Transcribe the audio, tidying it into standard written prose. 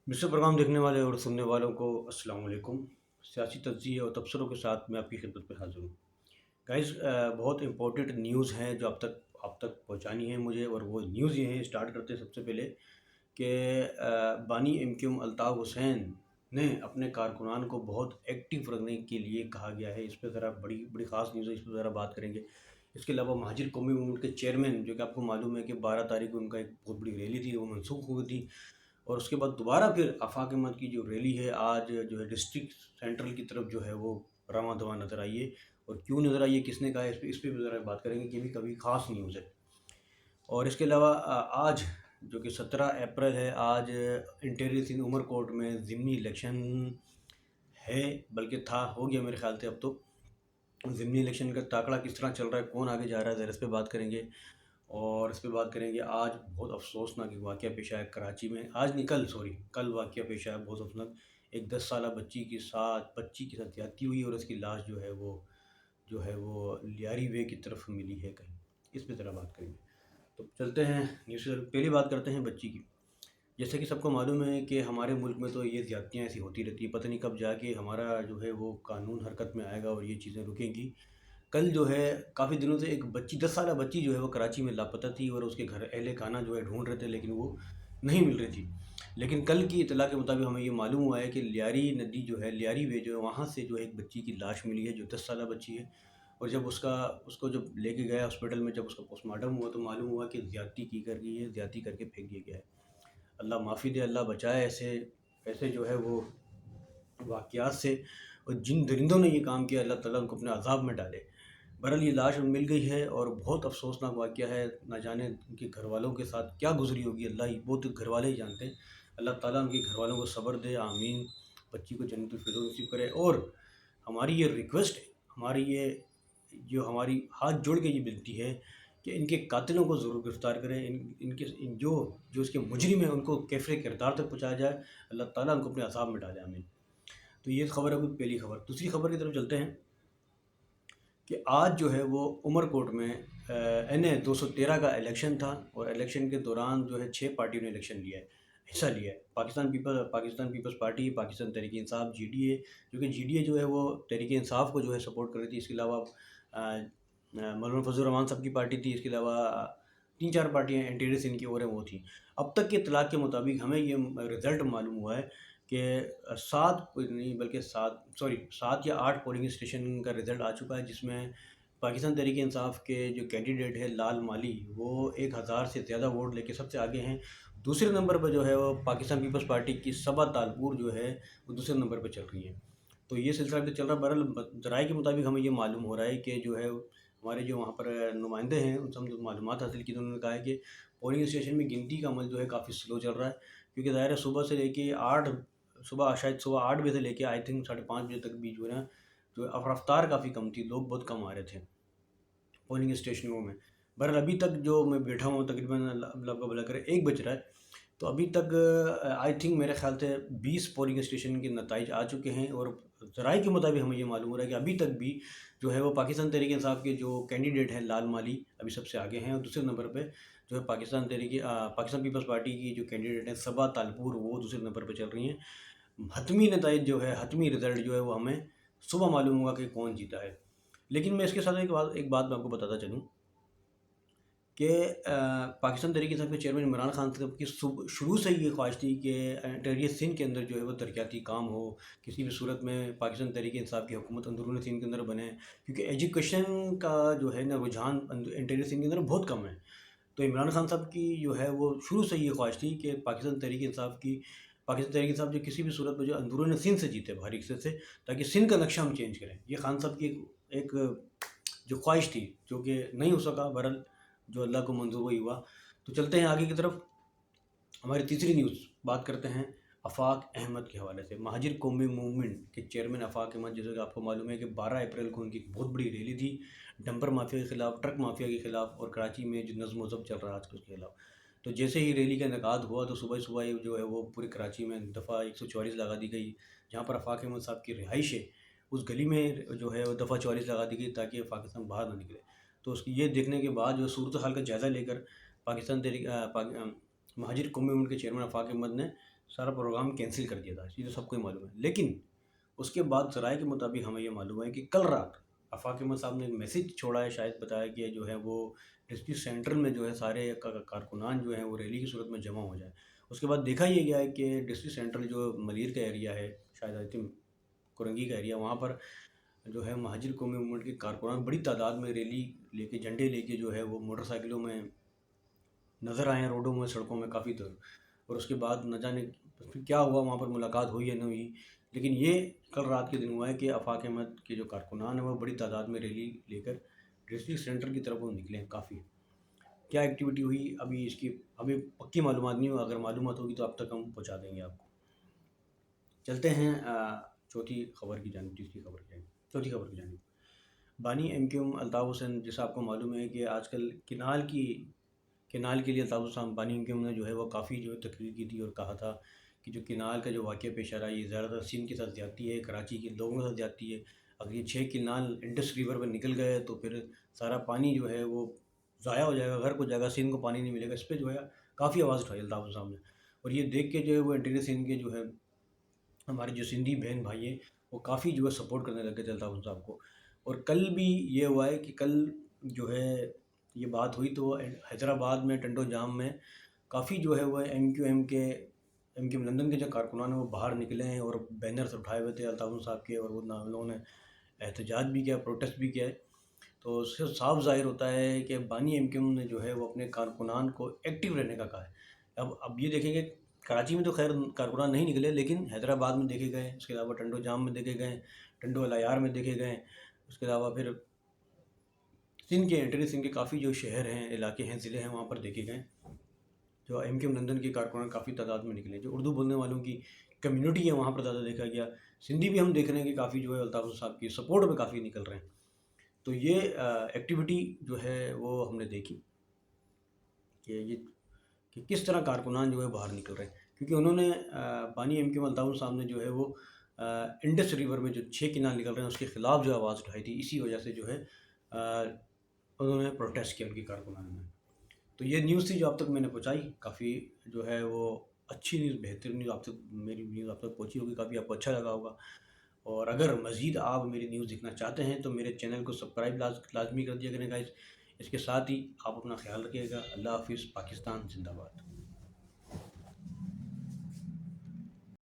Mister programme देखने वाले और सुनने वालों को अस्सलाम वालेकुम। सियासी तज्ज़िये और तबसरों के साथ मैं आपकी खिदमत में हाज़िर हूँ। गाइस, बहुत इम्पोर्टेंट न्यूज़ हैं जो अब तक आप तक पहुँचानी है मुझे, और वो न्यूज़ ये है। स्टार्ट करते हैं सबसे पहले कि बानी एमक्यूम अल्ताफ़ हुसैन ने अपने कारकुनान को बहुत एक्टिव रखने के लिए कहा गया है। इस पे ज़रा बड़ी बड़ी ख़ास न्यूज़ है, इस पे ज़रा बात करेंगे। इसके अलावा महाजिर कौमी मूवमेंट के चेयरमैन, जो कि आपको मालूम है कि 12 तारीख को उनका एक बहुत बड़ी रैली थी, वो मनसूख हो गई थी। और उसके बाद दोबारा फिर आफाक अहमद की जो रैली है आज जो है डिस्ट्रिक्ट सेंट्रल की तरफ जो है वो रवां दवा नज़र आई है। और क्यों नज़र आई है, किसने कहा है, इस पे भी ज़रा बात करेंगे कि भी कभी ख़ास न्यूज़ है। और इसके अलावा आज जो कि 17 अप्रैल है, आज इंटीरियर सिंध उमरकोट में ज़िमनी इलेक्शन है, बल्कि था, हो गया मेरे ख्याल से अब तो। ज़िमनी इलेक्शन का ताकड़ा किस तरह चल रहा है, कौन आगे जा रहा है, ज़रा इस पे बात करेंगे। और इस पे बात करेंगे, आज बहुत अफ़सोसनाक एक वाक़या पेश आया कराची में। आज नहीं, कल, सॉरी, कल वाक़या पेश आया बहुत अफ़सोसनाक। एक 10 साला बच्ची के साथ ज़्यादती हुई और उसकी लाश जो है वो लियारी वे की तरफ मिली है कहीं। इस पे ज़रा बात करेंगे। तो चलते हैं न्यूज़ से पहली बात करते हैं बच्ची की। जैसे कि सबको मालूम है कि हमारे मुल्क में तो ये ज़्यादतियाँ ऐसी होती रहती हैं, पता नहीं कब जाके हमारा जो है वो कानून हरकत में आएगा और ये चीज़ें रुकेंगी। कल जो है काफ़ी दिनों से एक बच्ची, 10 साला बच्ची जो है वो कराची में लापता थी और उसके घर अहले खाना जो है ढूंढ रहे थे, लेकिन वो नहीं मिल रही थी। लेकिन कल की इतला के मुताबिक हमें ये मालूम हुआ है कि लियारी नदी जो है, लियारी वे जो है, वहाँ से जो है एक बच्ची की लाश मिली है जो 10 साला बच्ची है। और जब उसको जब लेके गया हॉस्पिटल में, जब उसका पोस्टमार्टम हुआ तो मालूम हुआ कि ज़्यादती की कर गई है, ज़्यादती करके फेंक दिया गया है। अल्लाह माफ़ी दे, अल्लाह बचाए ऐसे ऐसे जो है वो वाक़यात से। और जिन दरिंदों ने ये काम किया, अल्लाह ताला उनको अपने अज़ाब में डाले। बहरहाल ये लाश मिल गई है और बहुत अफ़सोसनाक वाक़या है। ना जाने उनके घरवालों के साथ क्या गुज़री होगी, अल्लाह ही, वो तो घरवाले ही जानते हैं। अल्लाह ताला उनके घरवालों को सब्र दे, आमीन। बच्ची को जन्नतुल फिरदौस नसीब करे। और हमारी ये रिक्वेस्ट है, हमारी ये जो हमारी हाथ जोड़ के ये विनती है कि इनके कातिलों को ज़रूर गिरफ़्तार करें। जो जो इसके मुजरिम हैं उनको कैफ़े किरदार तक पहुँचाया जाए। अल्लाह ताला उनको अपने अज़ाब में डाले, आमीन। तो ये खबर है कोई पहली खबर। दूसरी खबर की तरफ चलते हैं कि आज जो है वो उमरकोट में NA 213 का इलेक्शन था। और इलेक्शन के दौरान जो है 6 पार्टियों ने इलेक्शन लिया है, हिस्सा लिया है। पाकिस्तान पीपल्स पार्टी, पाकिस्तान तहरीक-ए-इंसाफ GDA, जो कि GDA जो है वो तहरीक-ए-इंसाफ को जो है सपोर्ट कर रही थी। इसके अलावा मौलाना फजल रहमान साहब की पार्टी थी। इसके अलावा 3-4 पार्टियाँ इंटीरियर सिंध की और हैं वो थी। अब तक के इत्तलाक के मुताबिक हमें ये रिज़ल्ट मालूम हुआ है कि 7 नहीं बल्कि 7 या 8 पोलिंग स्टेशन का रिज़ल्ट आ चुका है, जिसमें पाकिस्तान तहरीक-ए-इंसाफ के जो कैंडिडेट है लाल माली, वो 1000 से ज़्यादा वोट लेके सबसे आगे हैं। दूसरे नंबर पर जो है वो पाकिस्तान पीपल्स पार्टी की सबा तालपुर जो है वो दूसरे नंबर पर चल रही है। तो ये सिलसिला अभी तक चल रहा है। बहरहाल ज़राए के मुताबिक हमें ये मालूम हो रहा है कि जो है हमारे जो वहाँ पर नुमाइंदे हैं, उनसे हम जो मालूमात हासिल की तो उन्होंने कहा है कि पोलिंग स्टेशन में गिनती का अमल जो है काफ़ी स्लो चल रहा है। क्योंकि ज़ाहिर है सुबह 8 बजे से लेके आई थिंक 5:30 बजे तक भी जो रफ्तार काफ़ी कम थी, लोग बहुत कम आ रहे थे पोलिंग स्टेशनों में। बहरहाल अभी तक जो मैं बैठा हूँ तकरीबन, अल्लाह का भला करे, 1 बज रहा है। तो अभी तक आई थिंक मेरे ख़्याल से 20 पोलिंग स्टेशन के नताइज आ चुके हैं। और ज़राए के मुताबिक हमें ये मालूम हो रहा है कि अभी तक भी जो है वो पाकिस्तान तहरीक इंसाफ के जो कैंडिडेट हैं लाल माली अभी सबसे आगे हैं। और दूसरे नंबर पे जो है पाकिस्तान पीपल्स पार्टी की जो कैंडिडेट हैं सबा तालपुर, वो दूसरे नंबर पर चल रही हैं। हतमी नताइज जो है, हतमी रिज़ल्ट जो है वो हमें सुबह मालूम होगा कि कौन जीता है। लेकिन मैं इसके साथ एक बात मैं आपको बताता चलूँ कि पाकिस्तान तहरीक इंसाफ के चेयरमैन इमरान खान साहब की शुरू से ही ये ख्वाहिश थी कि इंटीरियर सिंध के अंदर जो है वो तरक्याती काम हो, किसी भी सूरत में पाकिस्तान तहरीक इंसाफ की हुकूमत अंदरूनी सिंध के अंदर बने। क्योंकि एजुकेशन का जो है ना रुझान इंटीरियर सिंध के अंदर बहुत कम है। तो इमरान खान साहब की जो है वो शुरू से ये ख्वाहिश थी कि पाकिस्तान तहरीक इंसाफ जो किसी भी सूरत में जो अंदरूनी सिंध से जीते, बाहरी हिस्से से, ताकि सिंध का नक्शा हम चेंज करें। ये खान साहब की एक जो ख्वाहिश थी, जो कि नहीं हो सका। बहरहाल जो अल्लाह को मंजूर वही हुआ। तो चलते हैं आगे की तरफ। हमारी तीसरी न्यूज़ बात करते हैं आफाक अहमद के हवाले से। महाजिर कौमी मूवमेंट के चेयरमैन आफाक अहमद, जैसे कि आपको मालूम है कि 12 अप्रैल को उनकी एक बहुत बड़ी रैली थी डंपर माफिया के ख़िलाफ़, ट्रक माफिया के ख़िलाफ़, और कराची में जो नज़्म व ज़ब्त चल रहा है आजकल उसके खिलाफ। तो जैसे ही रैली का इनेकाद हुआ तो सुबह सुबह ही जो है वो पूरी कराची में दफ़ा 144 लगा दी गई। जहाँ पर आफाक अहमद साहब की रिहाइश है, उस गली में जो है वो दफ़ा 44 लगा दी गई ताकि पाकिस्तान बाहर ना निकले। तो उसकी ये देखने के बाद जो सूरत हाल का जायज़ा लेकर पाकिस्तान तहरीक مہاجر قومی موومنٹ کے چیئرمین آفاق احمد نے سارا پروگرام کینسل کر دیا تھا، یہ تو سب کو ہی معلوم ہے۔ لیکن اس کے بعد ذرائع کے مطابق ہمیں یہ معلوم ہے کہ کل رات آفاق احمد صاحب نے ایک میسیج چھوڑا ہے، شاید بتایا کہ جو ہے وہ ڈسٹرکٹ سینٹرل میں جو ہے سارے کارکنان جو ہیں وہ ریلی کی صورت میں جمع ہو جائیں۔ اس کے بعد دیکھا یہ گیا ہے کہ ڈسٹرکٹ سینٹرل جو ملیر کا ایریا ہے، شاید آئی تھنک کرنگی کا ایریا، وہاں پر جو ہے مہاجر قومی موومنٹ کے کارکنان بڑی تعداد میں ریلی لے کے، جھنڈے لے کے جو ہے وہ موٹر سائیکلوں میں نظر آئے ہیں، روڈوں میں، سڑکوں میں کافی دور۔ اور اس کے بعد نہ جانے پھر کیا ہوا، وہاں پر ملاقات ہوئی یا نہیں ہوئی، لیکن یہ کل رات کے دن ہوا ہے کہ آفاق احمد کے جو کارکنان ہیں وہ بڑی تعداد میں ریلی لے کر ڈسٹرکٹ سینٹر کی طرف وہ نکلے ہیں کافی۔ کیا ایکٹیویٹی ہوئی ابھی اس کی ابھی پکی معلومات نہیں ہو، اگر معلومات ہوگی تو اب تک ہم پہنچا دیں گے آپ کو۔ چلتے ہیں چوتھی خبر کی جانب، تیسری خبر کی جانب، چوتھی خبر کی جانب۔ بانی M Q M Altaf Hussain, جیسا آپ کو معلوم ہے کہ آج کل کینال کے لیے الطاف حسین بانی ایم کیو ایم نے جو ہے وہ کافی جو ہے تقریر کی تھی اور کہا تھا کہ جو کینال کا جو واقعہ پیش آ رہا ہے یہ زیادہ تر سندھ کے ساتھ زیادتی ہے، کراچی کے لوگوں کے ساتھ زیادتی ہے۔ اگر یہ 6 کینال انڈس ریور میں نکل گئے تو پھر سارا پانی جو ہے وہ ضائع ہو جائے گا، غرق ہو جائے گا، سندھ کو پانی نہیں ملے گا۔ اس پہ جو ہے کافی آواز اٹھائی الطاف حسین صاحب نے، اور یہ دیکھ کے جو ہے وہ انٹیریئر سندھ کے جو ہے ہمارے جو سندھی بہن بھائی ہیں وہ کافی جو ہے سپورٹ کرنے لگے تھے الطاف صاحب کو۔ اور کل بھی یہ ہوا ہے کہ کل جو ہے یہ بات ہوئی تو حیدرآباد میں ٹنڈو جام میں کافی جو ہے وہ ایم کیو ایم لندن کے جو کارکنان ہیں وہ باہر نکلے ہیں اور بینرز اٹھائے ہوئے تھے الطاف صاحب کے، اور وہ ان لوگوں نے احتجاج بھی کیا، پروٹیسٹ بھی کیا ہے۔ تو اس سے صاف ظاہر ہوتا ہے کہ بانی ایم کیو ایم نے جو ہے وہ اپنے کارکنان کو ایکٹیو رہنے کا کہا ہے۔ اب یہ دیکھیں گے، کراچی میں تو خیر کارکنان نہیں نکلے، لیکن حیدرآباد میں دیکھے گئے، اس کے علاوہ ٹنڈو جام میں دیکھے گئے، ٹنڈو الایار میں دیکھے گئے، اس کے علاوہ پھر سندھ کے انٹیریئر سندھ کے کافی جو شہر ہیں، علاقے ہیں، ضلع ہیں، وہاں پر دیکھے گئے جو ایم کیو ایم لندن کے کارکنان کافی تعداد میں نکلے۔ جو اردو بولنے والوں کی کمیونٹی ہے وہاں پر زیادہ دیکھا گیا۔ سندھی بھی ہم دیکھ رہے ہیں کہ کافی جو ہے الطاف صاحب کی سپورٹ میں کافی نکل رہے ہیں۔ تو یہ ایکٹیویٹی جو ہے وہ ہم نے دیکھی کہ کس طرح کارکنان جو ہے باہر نکل رہے ہیں، کیونکہ انہوں نے بانی ایم کیو ایم الطاف صاحب نے جو ہے وہ انڈس ریور میں جو 6 کینال نکل رہے ہیں اس کے خلاف جو آواز اٹھائی تھی، اسی وجہ سے جو ہے انہوں نے پروٹیسٹ کیا ان کی کارکنان نے۔ تو یہ نیوز تھی جو اب تک میں نے پہنچائی، کافی جو ہے وہ اچھی نیوز، بہتر نیوز آپ تک، میری نیوز آپ تک پہنچی ہوگی، کافی آپ کو اچھا لگا ہوگا۔ اور اگر مزید آپ میری نیوز دیکھنا چاہتے ہیں تو میرے چینل کو سبسکرائب لازمی کر دیا کریں گائز۔ اس کے ساتھ ہی آپ اپنا خیال رکھیے گا۔ اللہ حافظ، پاکستان زندہ باد۔